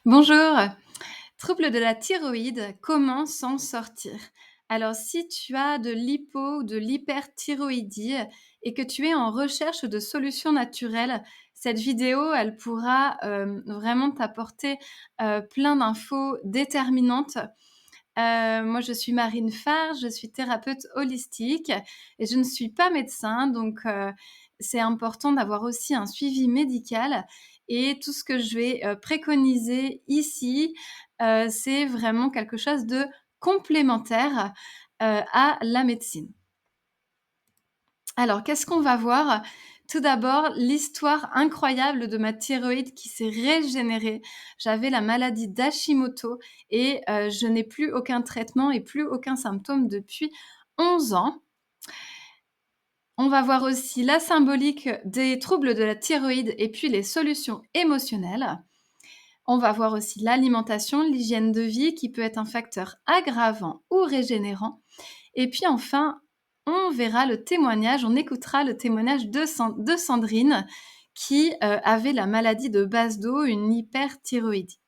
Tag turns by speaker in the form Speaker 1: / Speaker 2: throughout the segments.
Speaker 1: Bonjour. Trouble de la thyroïde, comment s'en sortir? Alors, si tu as de l'hypo ou de l'hyperthyroïdie et que tu es en recherche de solutions naturelles, cette vidéo, elle pourra vraiment t'apporter plein d'infos déterminantes. Moi, je suis Marine Farge, je suis thérapeute holistique et je ne suis pas médecin, donc c'est important d'avoir aussi un suivi médical et tout ce que je vais préconiser ici, c'est vraiment quelque chose de complémentaire à la médecine. Alors, qu'est-ce qu'on va voir? Tout d'abord, l'histoire incroyable de ma thyroïde qui s'est régénérée. J'avais la maladie d'Hashimoto et je n'ai plus aucun traitement et plus aucun symptôme depuis 11 ans. On va voir aussi la symbolique des troubles de la thyroïde et puis les solutions émotionnelles. On va voir aussi l'alimentation, l'hygiène de vie qui peut être un facteur aggravant ou régénérant. Et puis enfin, on verra le témoignage, on écoutera le témoignage de Sandrine qui avait la maladie de Basedow, une hyperthyroïdie.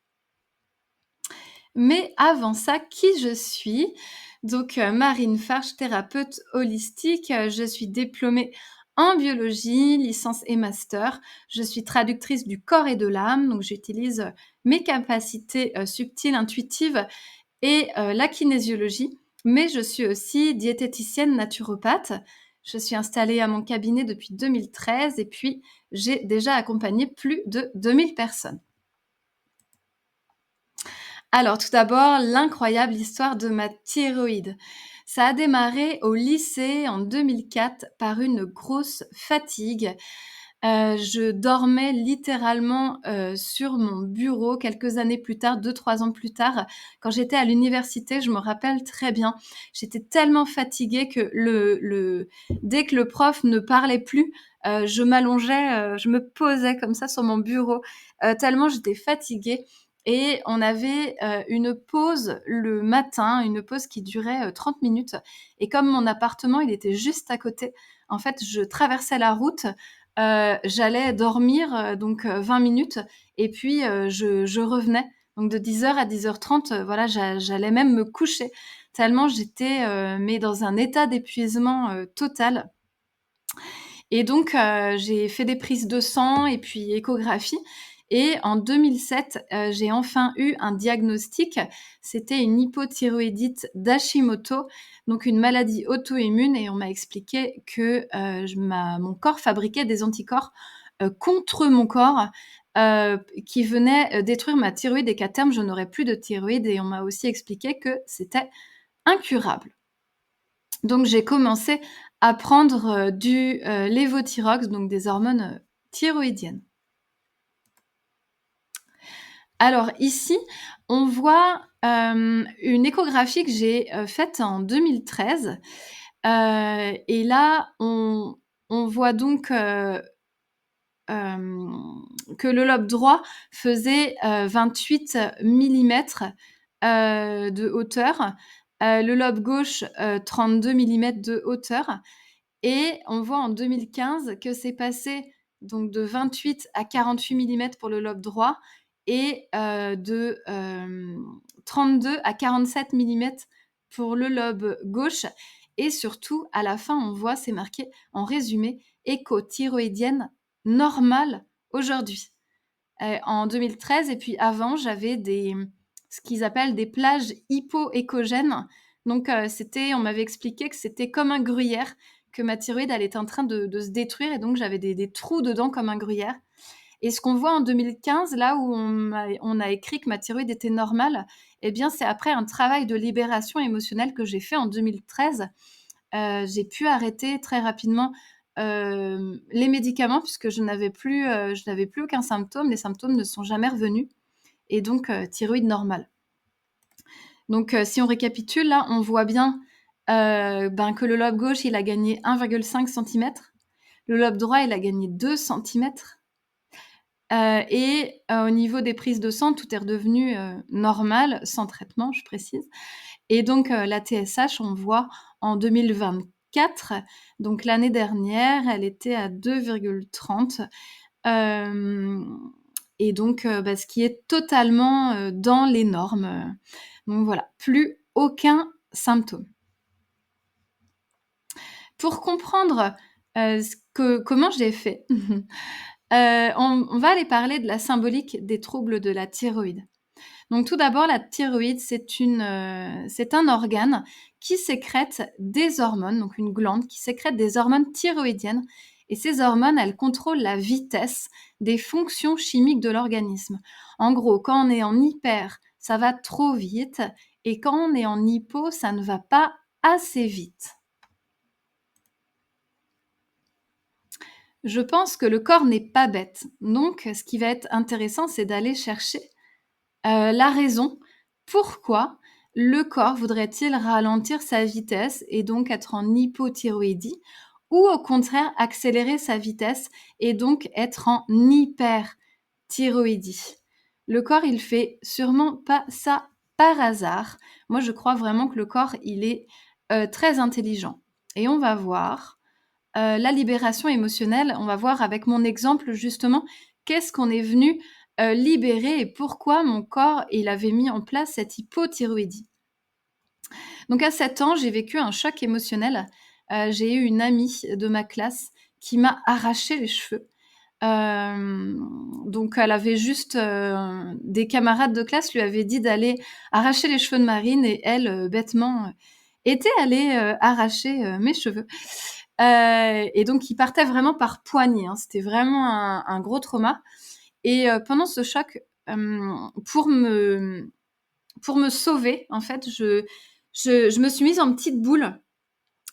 Speaker 1: Mais avant ça, qui je suis? Donc Marine Farge, thérapeute holistique. Je suis diplômée en biologie, licence et master. Je suis traductrice du corps et de l'âme, donc j'utilise mes capacités subtiles, intuitives et la kinésiologie. Mais je suis aussi diététicienne naturopathe. Je suis installée à mon cabinet depuis 2013 et puis j'ai déjà accompagné plus de 2000 personnes. Alors tout d'abord, l'incroyable histoire de ma thyroïde. Ça a démarré au lycée en 2004 par une grosse fatigue. Je dormais littéralement, sur mon bureau quelques années plus tard, 2-3 ans plus tard, quand j'étais à l'université, je me rappelle très bien. J'étais tellement fatiguée que dès que le prof ne parlait plus, je m'allongeais, je me posais comme ça sur mon bureau, tellement j'étais fatiguée et on avait, une pause le matin, une pause qui durait, 30 minutes et comme mon appartement, il était juste à côté, en fait, je traversais la route. J'allais dormir, donc 20 minutes et puis, je revenais. Donc de 10 heures à 10h30, voilà, j'allais même me coucher tellement j'étais, mais dans un état d'épuisement, total et donc j'ai fait des prises de sang et puis échographie et en 2007, j'ai enfin eu un diagnostic. C'était une hypothyroïdite d'Hashimoto, donc une maladie auto-immune et on m'a expliqué que, mon corps fabriquait des anticorps, contre mon corps, qui venaient, détruire ma thyroïde et qu'à terme, je n'aurais plus de thyroïde et on m'a aussi expliqué que c'était incurable. Donc j'ai commencé à prendre, du, lévothyrox, donc des hormones, thyroïdiennes. Alors ici, on voit, une échographie que j'ai, faite en 2013, et là on voit donc, que le lobe droit faisait, 28 millimètres, de hauteur, le lobe gauche, 32 millimètres de hauteur et on voit en 2015 que c'est passé donc de 28 à 48 millimètres pour le lobe droit et 32 à 47 millimètres pour le lobe gauche et surtout à la fin on voit, c'est marqué en résumé: «Écho-thyroïdienne normale aujourd'hui». En 2013 et puis avant j'avais ce qu'ils appellent des plages hypoéchogènes. Donc on m'avait expliqué que c'était comme un gruyère, que ma thyroïde elle était en train de se détruire et donc j'avais des trous dedans comme un gruyère et ce qu'on voit en 2015 là où on a écrit que ma thyroïde était normale et bien c'est après un travail de libération émotionnelle que j'ai fait en 2013. J'ai pu arrêter très rapidement, les médicaments puisque je n'avais plus aucun symptôme. Les symptômes ne sont jamais revenus et donc thyroïde normale. Donc si on récapitule là, on voit bien, que le lobe gauche, il a gagné 1,5 centimètre. Le lobe droit, il a gagné 2 centimètres, et au niveau des prises de sang, tout est redevenu, normal, sans traitement, je précise. Et donc la TSH, on voit en 2024, donc l'année dernière, elle était à 2,30. Hem et donc ce qui est totalement, dans les normes, donc voilà, plus aucun symptôme. Pour comprendre, ce que comment j'ai fait, on va aller parler de la symbolique des troubles de la thyroïde. Donc tout d'abord, la thyroïde, c'est un organe qui sécrète des hormones, donc une glande qui sécrète des hormones thyroïdiennes, et ces hormones, elles contrôlent la vitesse des fonctions chimiques de l'organisme. En gros, quand on est en hyper, ça va trop vite, et quand on est en hypo, ça ne va pas assez vite. Je pense que le corps n'est pas bête, donc ce qui va être intéressant, c'est d'aller chercher la raison. Pourquoi le corps voudrait-il ralentir sa vitesse et donc être en hypothyroïdie, ou au contraire accélérer sa vitesse et donc être en hyperthyroïdie? Le corps, il fait sûrement pas ça par hasard. Moi, je crois vraiment que le corps, il est, très intelligent, et on va voir, la libération émotionnelle, on va voir avec mon exemple justement, qu'est-ce qu'on est venu, libérer et pourquoi mon corps, il avait mis en place cette hypothyroïdie. Donc à 7 ans, j'ai vécu un choc émotionnel. J'ai eu une amie de ma classe qui m'a arraché les cheveux. Donc elle avait juste, des camarades de classe lui avaient dit d'aller arracher les cheveux de Marine, et elle, bêtement, était allée, arracher, mes cheveux. Et donc il partait vraiment par poignées, hein. C'était vraiment un gros trauma, et pendant ce choc, pour me sauver, en fait, je me suis mise en petite boule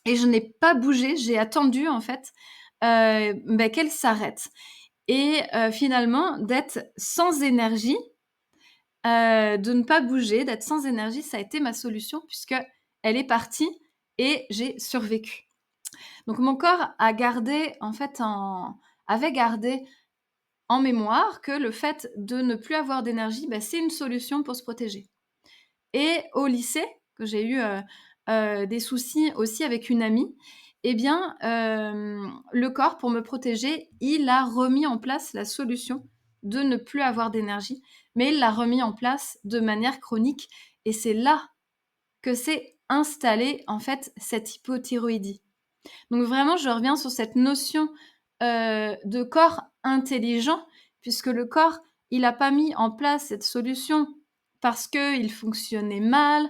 Speaker 1: et je n'ai pas bougé. J'ai attendu, en fait, qu'elle s'arrête, et finalement d'être sans énergie, de ne pas bouger, d'être sans énergie, ça a été ma solution puisque elle est partie et j'ai survécu. Donc mon corps a gardé en fait en avait gardé en mémoire que le fait de ne plus avoir d'énergie, c'est une solution pour se protéger. Et au lycée, que j'ai eu, des soucis aussi avec une amie, eh bien, le corps, pour me protéger, il a remis en place la solution de ne plus avoir d'énergie, mais il l'a remis en place de manière chronique, et c'est là que s'est installée, en fait, cette hypothyroïdie. Donc vraiment, je reviens sur cette notion, de corps intelligent, puisque le corps, il a pas mis en place cette solution parce qu'il fonctionnait mal,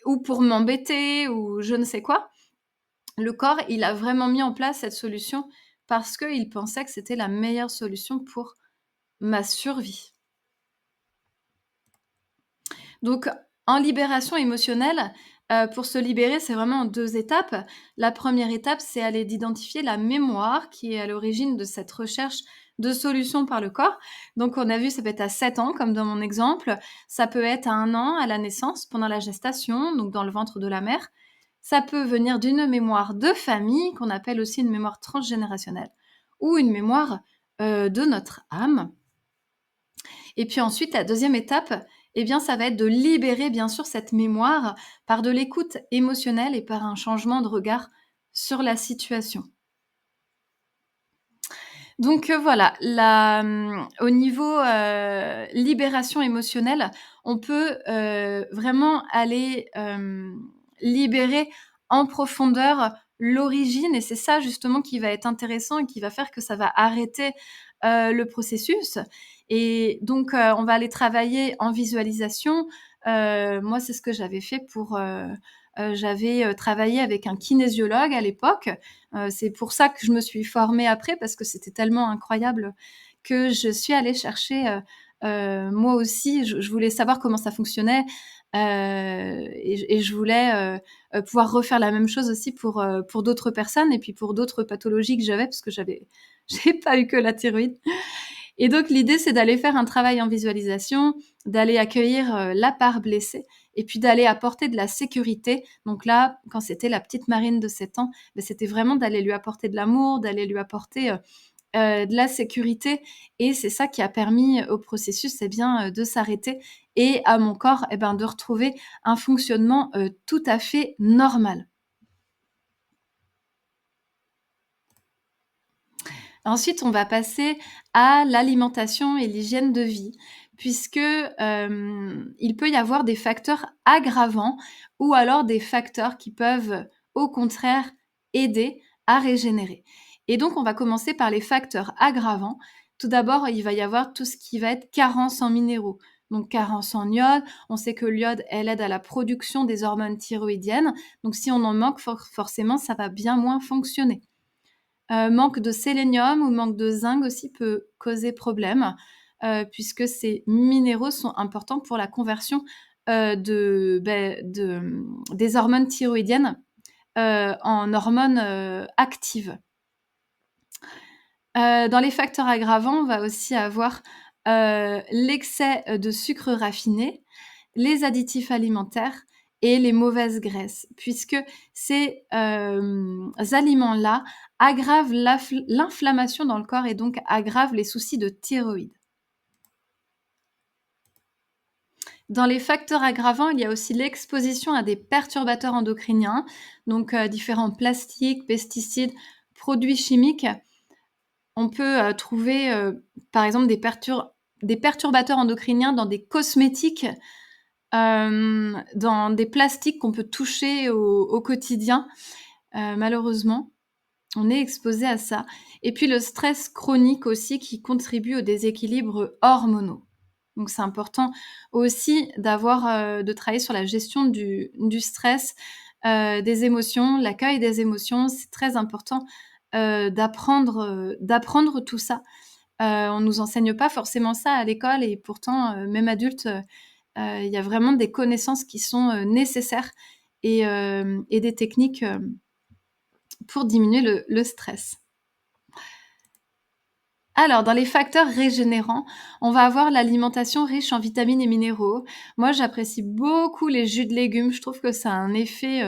Speaker 1: ou pour m'embêter ou je ne sais quoi. Le corps, il a vraiment mis en place cette solution parce qu'il pensait que c'était la meilleure solution pour ma survie. Donc, en libération émotionnelle, pour se libérer, c'est vraiment en 2 étapes. La première étape, c'est aller d'identifier la mémoire qui est à l'origine de cette recherche de solutions par le corps. Donc on a vu, ça peut être à 7 ans, comme dans mon exemple. Ça peut être à 1 an, à la naissance, pendant la gestation, donc dans le ventre de la mère. Ça peut venir d'une mémoire de famille, qu'on appelle aussi une mémoire transgénérationnelle, ou une mémoire, de notre âme. Et puis ensuite, la deuxième étape, eh bien, ça va être de libérer, bien sûr, cette mémoire par de l'écoute émotionnelle et par un changement de regard sur la situation. Donc, voilà, au niveau, libération émotionnelle, on peut, vraiment aller, libérer en profondeur l'origine, et c'est ça justement qui va être intéressant et qui va faire que ça va arrêter, le processus, et donc, on va aller travailler en visualisation. Moi, c'est ce que j'avais fait pour, j'avais, travaillé avec un kinésiologue à l'époque. C'est pour ça que je me suis formée après, parce que c'était tellement incroyable que je suis allée chercher, moi aussi, je voulais savoir comment ça fonctionnait, et je voulais, pouvoir refaire la même chose aussi pour d'autres personnes et puis pour d'autres pathologies que j'avais, parce que j'ai pas eu que la thyroïde. Et donc l'idée, c'est d'aller faire un travail en visualisation, d'aller accueillir, la part blessée, et puis d'aller apporter de la sécurité. Donc là, quand c'était la petite Marine de 7 ans, c'était vraiment d'aller lui apporter de l'amour, d'aller lui apporter, de la sécurité, et c'est ça qui a permis au processus, de s'arrêter, et à mon corps, de retrouver un fonctionnement, tout à fait normal. Ensuite, on va passer à l'alimentation et l'hygiène de vie, puisque, il peut y avoir des facteurs aggravants ou alors des facteurs qui peuvent, au contraire, aider à régénérer. Et donc on va commencer par les facteurs aggravants. Tout d'abord, il va y avoir tout ce qui va être carence en minéraux. Donc carence en iode, on sait que l'iode, elle aide à la production des hormones thyroïdiennes, donc si on en manque, forcément, ça va bien moins fonctionner. Manque de sélénium ou manque de zinc aussi peut causer problème, puisque ces minéraux sont importants pour la conversion, des hormones thyroïdiennes, en hormones, actives. Dans les facteurs aggravants, on va aussi avoir, l'excès, de sucre raffiné, les additifs alimentaires et les mauvaises graisses, puisque ces, aliments-là aggravent l'inflammation dans le corps et donc aggravent les soucis de thyroïde. Dans les facteurs aggravants, il y a aussi l'exposition à des perturbateurs endocriniens, donc différents plastiques, pesticides, produits chimiques. On peut, trouver, par exemple des perturbateurs endocriniens dans des cosmétiques, dans des plastiques qu'on peut toucher au quotidien. Malheureusement, on est exposé à ça et puis le stress chronique aussi qui contribue aux déséquilibres hormonaux. Donc c'est important aussi de travailler sur la gestion du stress, des émotions, l'accueil des émotions. C'est très important, d'apprendre tout ça. On nous enseigne pas forcément ça à l'école et pourtant, même adulte, il y a vraiment des connaissances qui sont, nécessaires et des techniques, pour diminuer le stress. Alors, dans les facteurs régénérants, on va avoir l'alimentation riche en vitamines et minéraux. Moi, j'apprécie beaucoup les jus de légumes. Je trouve que ça a un effet,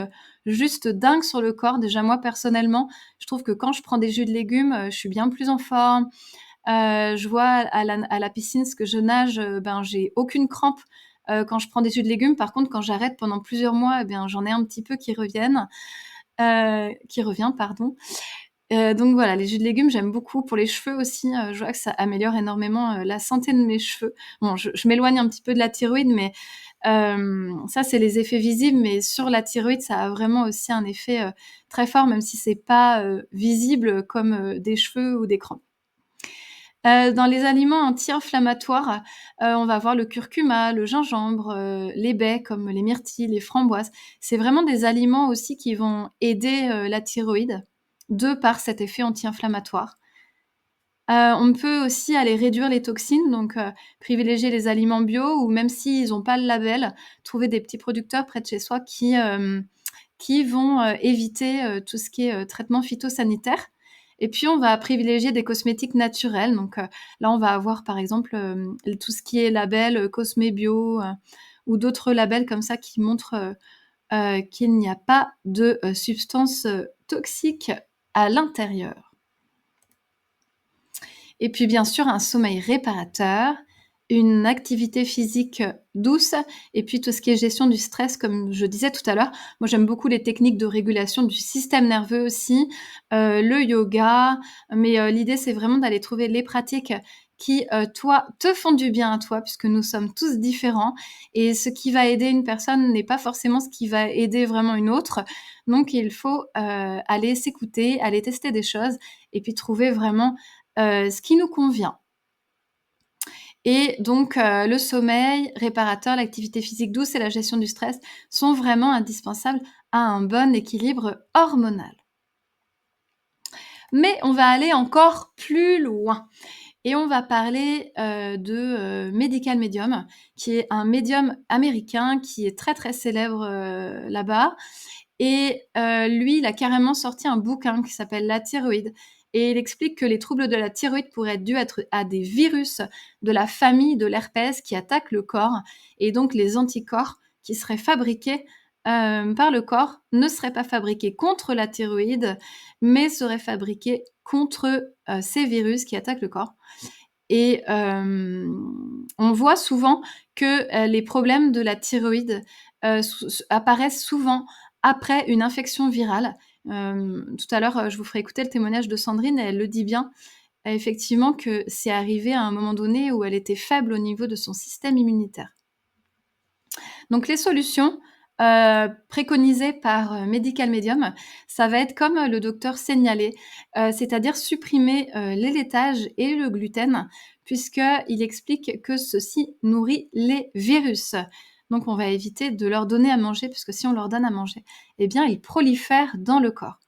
Speaker 1: juste dingue sur le corps. Déjà, moi, personnellement, je trouve que quand je prends des jus de légumes, je suis bien plus en forme. Je vois à la piscine, parce que je nage, ben, j'ai aucune crampe, quand je prends des jus de légumes. Par contre, quand j'arrête pendant plusieurs mois, eh bien, j'en ai un petit peu qui revient, pardon. Donc voilà, les jus de légumes, j'aime beaucoup. Pour les cheveux aussi, je vois que ça améliore énormément, la santé de mes cheveux. Bon, je m'éloigne un petit peu de la thyroïde, mais ça, c'est les effets visibles, mais sur la thyroïde, ça a vraiment aussi un effet, très fort, même si c'est pas, visible comme, des cheveux ou des crampes. Dans les aliments anti-inflammatoires, on va avoir le curcuma, le gingembre, les baies comme les myrtilles, les framboises. C'est vraiment des aliments aussi qui vont aider, la thyroïde, de par cet effet anti-inflammatoire. On peut aussi aller réduire les toxines, donc privilégier les aliments bio ou même s'ils ont pas le label, trouver des petits producteurs près de chez soi qui vont, éviter, tout ce qui est, traitement phytosanitaire et puis on va privilégier des cosmétiques naturels donc là on va avoir par exemple, tout ce qui est label, Cosmé Bio, ou d'autres labels comme ça qui montrent, qu'il n'y a pas de, substances, toxiques à l'intérieur. Et puis bien sûr un sommeil réparateur, une activité physique, douce et puis tout ce qui est gestion du stress comme je disais tout à l'heure. Moi j'aime beaucoup les techniques de régulation du système nerveux aussi, le yoga, mais l'idée c'est vraiment d'aller trouver les pratiques qui, toi, te font du bien à toi puisque nous sommes tous différents et ce qui va aider une personne n'est pas forcément ce qui va aider vraiment une autre. Donc il faut, aller s'écouter, aller tester des choses et puis trouver vraiment, ce qui nous convient. Et donc le sommeil réparateur, l'activité physique douce et la gestion du stress sont vraiment indispensables à un bon équilibre hormonal. Mais on va aller encore plus loin et on va parler, de, Medical Medium, qui est un médium américain qui est très, très célèbre, là-bas et lui, il a carrément sorti un bouquin qui s'appelle «La thyroïde» et il explique que les troubles de la thyroïde pourraient être dus à des virus de la famille de l'herpès qui attaquent le corps et donc les anticorps qui seraient fabriqués, par le corps ne seraient pas fabriqués contre la thyroïde, mais seraient fabriqués contre, ces virus qui attaquent le corps et on voit souvent que, les problèmes de la thyroïde, apparaissent souvent après une infection virale. Tout à l'heure, je vous ferai écouter le témoignage de Sandrine et elle le dit bien. effectivement que c'est arrivé à un moment donné où elle était faible au niveau de son système immunitaire. Donc les solutions, préconisées par, Medical Medium, ça va être comme, le docteur signalé, c'est-à-dire supprimer, les laitages et le gluten puisqu'il explique que ceci nourrit les virus. Donc on va éviter de leur donner à manger puisque si on leur donne à manger, eh bien ils prolifèrent dans le corps.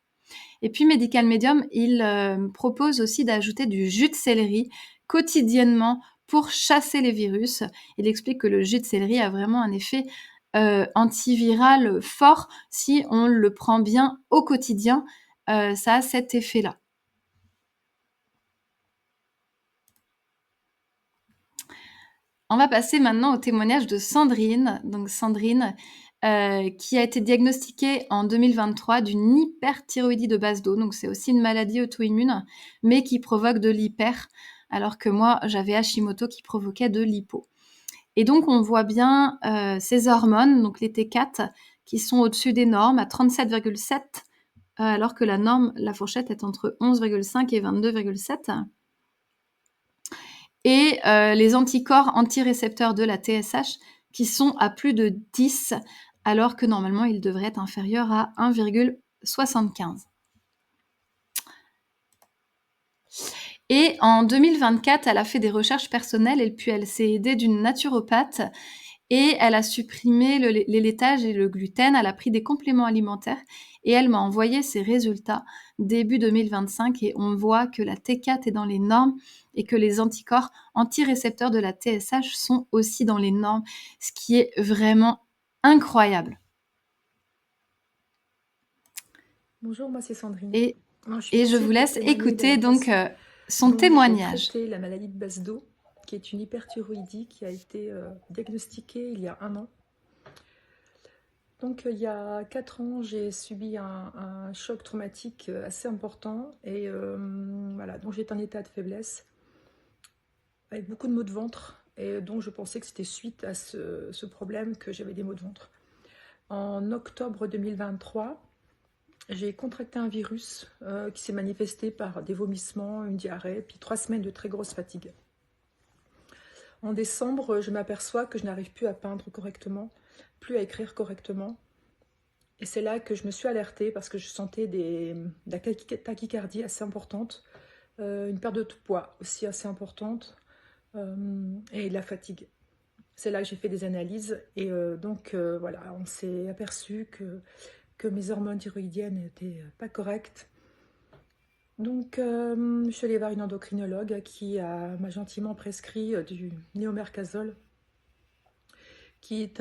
Speaker 1: Et puis Medical Medium, il propose aussi d'ajouter du jus de céleri quotidiennement pour chasser les virus. Il explique que le jus de céleri a vraiment un effet antiviral fort si on le prend bien au quotidien. Ça a cet effet-là. On va passer maintenant au témoignage de Sandrine. Donc Sandrine, qui a été diagnostiquée en 2023 d'une hyperthyroïdie de base d'eau. Donc c'est aussi une maladie auto-immune, mais qui provoque de l'hyper, alors que moi j'avais Hashimoto qui provoquait de l'hypo. Et donc on voit bien ces hormones, donc les T4, qui sont au-dessus des normes à 37,7, alors que la norme, la fourchette est entre 11,5 et 22,7. Et les anticorps antirécepteurs de la TSH qui sont à plus de 10, alors que normalement ils devraient être inférieurs à 1,75. Et en 2024, elle a fait des recherches personnelles et puis elle s'est aidée d'une naturopathe et elle a supprimé les laitages et le gluten. Elle a pris des compléments alimentaires et elle m'a envoyé ses résultats début 2025 et on voit que la T4 est dans les normes et que les anticorps antirécepteurs de la TSH sont aussi dans les normes, ce qui est vraiment incroyable.
Speaker 2: Bonjour, moi c'est Sandrine.
Speaker 1: Et,
Speaker 2: Moi, je suis
Speaker 1: et je
Speaker 2: passée
Speaker 1: vous
Speaker 2: pour
Speaker 1: laisse
Speaker 2: témoigner de
Speaker 1: écouter
Speaker 2: la
Speaker 1: donc
Speaker 2: façon
Speaker 1: son
Speaker 2: dont j'ai
Speaker 1: témoignage.
Speaker 2: traité la maladie de base d'eau, qui est une hyperthyroïdie qui a été diagnostiquée il y a 1 an. Donc il y a 4 ans, j'ai subi un choc traumatique assez important et voilà, donc j'étais en état de faiblesse avec beaucoup de maux de ventre et donc je pensais que c'était suite à ce problème que j'avais des maux de ventre. En octobre 2023, j'ai contracté un virus qui s'est manifesté par des vomissements, une diarrhée, puis 3 semaines de très grosse fatigue. En décembre, je m'aperçois que je n'arrive plus à peindre correctement, plus à écrire correctement. Et c'est là que je me suis alertée parce que je sentais de la tachycardie assez importante, une perte de poids aussi assez importante et de la fatigue. C'est là que j'ai fait des analyses et donc voilà, on s'est aperçu que mes hormones thyroïdiennes n'étaient pas correctes. Donc je suis allée voir une endocrinologue qui m'a gentiment prescrit du néomercazole qui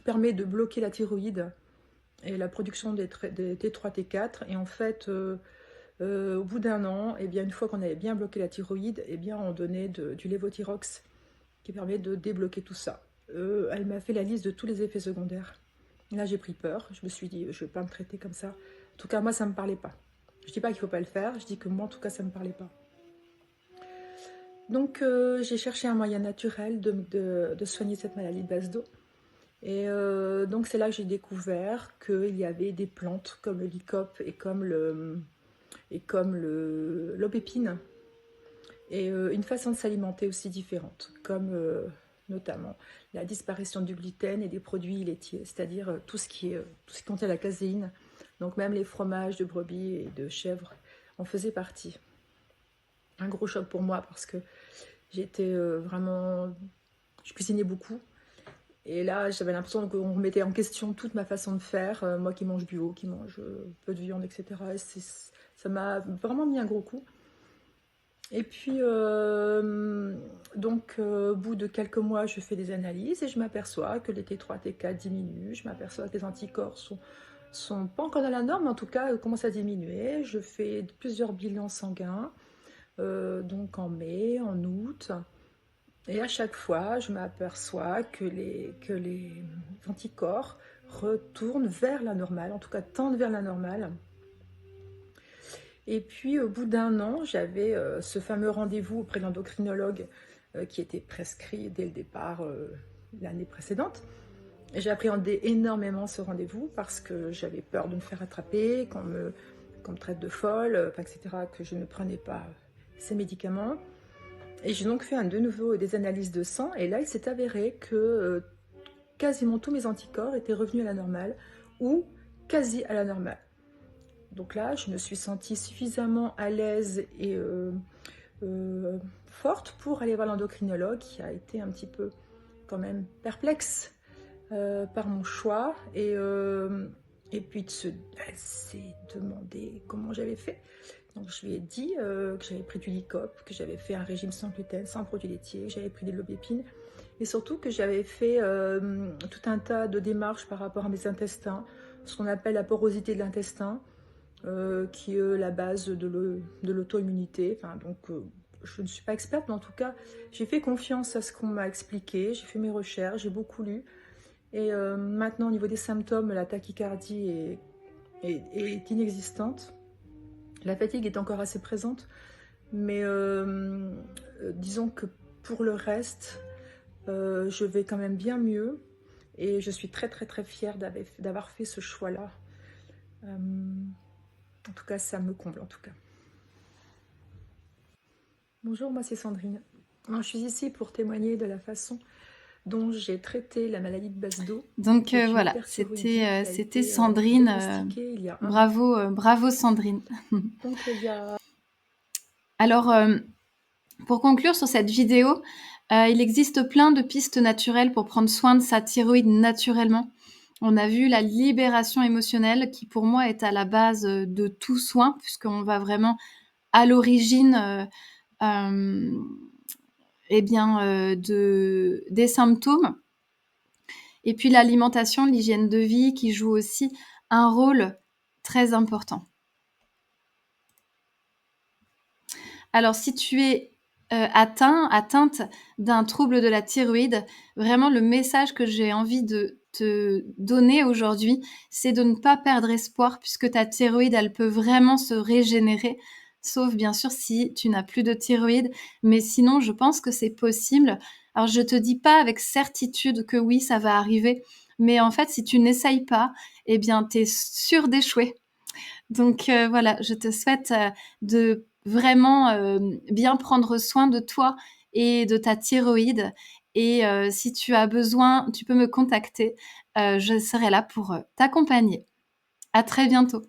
Speaker 2: permet de bloquer la thyroïde et la production des T3, T4. Et en fait, au bout d'1 an, eh bien, une fois qu'on avait bien bloqué la thyroïde, eh bien, on donnait du lévothyrox qui permet de débloquer tout ça. Elle m'a fait la liste de tous les effets secondaires. Là, j'ai pris peur. Je me suis dit, je ne vais pas me traiter comme ça. En tout cas, moi, ça ne me parlait pas. Je ne dis pas qu'il ne faut pas le faire. Je dis que moi, en tout cas, ça ne me parlait pas. Donc, j'ai cherché un moyen naturel de soigner cette maladie de base d'eau. Et donc, c'est là que j'ai découvert qu'il y avait des plantes comme le lycope et comme l'aubépine. Et une façon de s'alimenter aussi différente, comme notamment la disparition du gluten et des produits laitiers, c'est-à-dire tout ce qui contient la caséine, donc même les fromages de brebis et de chèvre en faisaient partie. Un gros choc pour moi parce que j'étais vraiment... Je cuisinais beaucoup. Et là, j'avais l'impression qu'on remettait en question toute ma façon de faire, moi qui mange bio, qui mange peu de viande, etc. Et ça m'a vraiment mis un gros coup. Et puis, donc, au bout de quelques mois, je fais des analyses et je m'aperçois que les T3, T4 diminuent. Je m'aperçois que les anticorps sont pas encore dans la norme, mais en tout cas, commencent à diminuer. Je fais plusieurs bilans sanguins, donc en mai, en août. Et à chaque fois, je m'aperçois que les anticorps retournent vers la normale, en tout cas tendent vers la normale. Et puis, au bout d'1 an, j'avais ce fameux rendez-vous auprès de l'endocrinologue qui était prescrit dès le départ l'année précédente. J'appréhendais énormément ce rendez-vous parce que j'avais peur de me faire attraper, qu'on me traite de folle, etc., que je ne prenais pas ces médicaments. Et j'ai donc fait de nouveau des analyses de sang. Et là, il s'est avéré que quasiment tous mes anticorps étaient revenus à la normale ou quasi à la normale. Donc là, je me suis sentie suffisamment à l'aise et forte pour aller voir l'endocrinologue qui a été un petit peu quand même perplexe par mon choix et puis elle s'est demandé comment j'avais fait. Donc je lui ai dit que j'avais pris du Lycop, que j'avais fait un régime sans gluten, sans produits laitiers, que j'avais pris des lobépines et surtout que j'avais fait tout un tas de démarches par rapport à mes intestins, ce qu'on appelle la porosité de l'intestin, qui est la base de l'auto-immunité. Enfin, donc, je ne suis pas experte, mais en tout cas, j'ai fait confiance à ce qu'on m'a expliqué, j'ai fait mes recherches, j'ai beaucoup lu. Et maintenant, au niveau des symptômes, la tachycardie est inexistante. La fatigue est encore assez présente, mais disons que pour le reste, je vais quand même bien mieux. Et je suis très très très fière d'avoir fait ce choix-là. En tout cas, ça me comble en tout cas. Bonjour, moi c'est Sandrine. Je suis ici pour témoigner de la façon dont j'ai traité la maladie de Basedow,
Speaker 1: Donc
Speaker 2: qui est une
Speaker 1: voilà,
Speaker 2: hyperthyroïdie qui a
Speaker 1: c'était
Speaker 2: été
Speaker 1: Sandrine.
Speaker 2: diagnostiquée il y a un an.
Speaker 1: Bravo Sandrine.
Speaker 2: Donc il y a...
Speaker 1: Alors, pour conclure sur cette vidéo, il existe plein de pistes naturelles pour prendre soin de sa thyroïde naturellement. On a vu la libération émotionnelle qui pour moi est à la base de tout soin puisqu'on va vraiment à l'origine des symptômes. Et puis l'alimentation, l'hygiène de vie qui joue aussi un rôle très important. Alors si tu es atteinte d'un trouble de la thyroïde, vraiment le message que j'ai envie de te donner aujourd'hui, c'est de ne pas perdre espoir puisque ta thyroïde, elle peut vraiment se régénérer, sauf bien sûr si tu n'as plus de thyroïde. Mais sinon, je pense que c'est possible. Alors je te dis pas avec certitude que oui, ça va arriver, mais en fait, si tu n'essayes pas, eh bien, tu es sûr d'échouer. Donc voilà, je te souhaite de vraiment bien prendre soin de toi et de ta thyroïde. Et si tu as besoin, tu peux me contacter. Je serai là pour t'accompagner. À très bientôt.